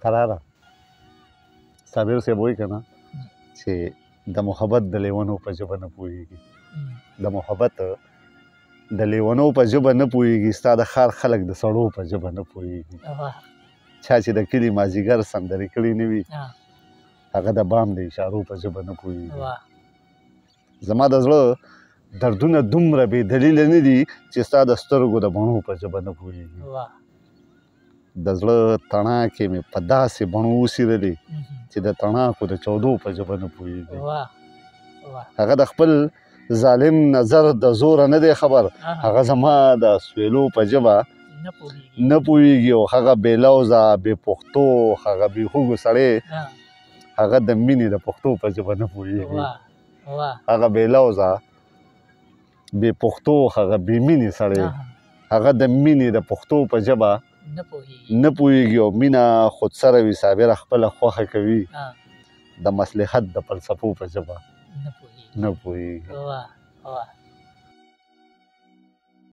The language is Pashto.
قراره صابر صاحب وایي که نه چې د محبت د لیونو په ژبه نه پوهېږي د محبت د لیونو په ژبه نه پوهېږي ستا د ښار خلک د سړو په ژبه نه پوهېږي چا چې د کلي مازدیګر سندرې کړي نه وي هغه د بام د اشارو په ژبه نه پوهېږي زما د زړه دردونه دومره بې دلیله نه دي چې ستا د سترګو د بڼو په ژبه نه پوهېږي د زړه تڼاکې مې په داسې بڼو وڅیرلې چې د تڼاکو د چاودو په ژبه نه پوهېږي هغه د خپل ظالم نظر د زوره نه دی خبر هغه زما د سویلو په ژبه نه پوهېږي او هغه بې لوظه بې پښتو هغه بې خوږو سړی هغه د مینې د پښتو په ژبه نه پوهېږي هغه بې لوظه بې پښتو هغه بې مینې سړی هغه د مینې د پښتو په ژبه نه پوهېږي او مینه خودسره وي صابره خپله خوښه کوي د مصلحت د فلسفو په ژبه نه پوهېږي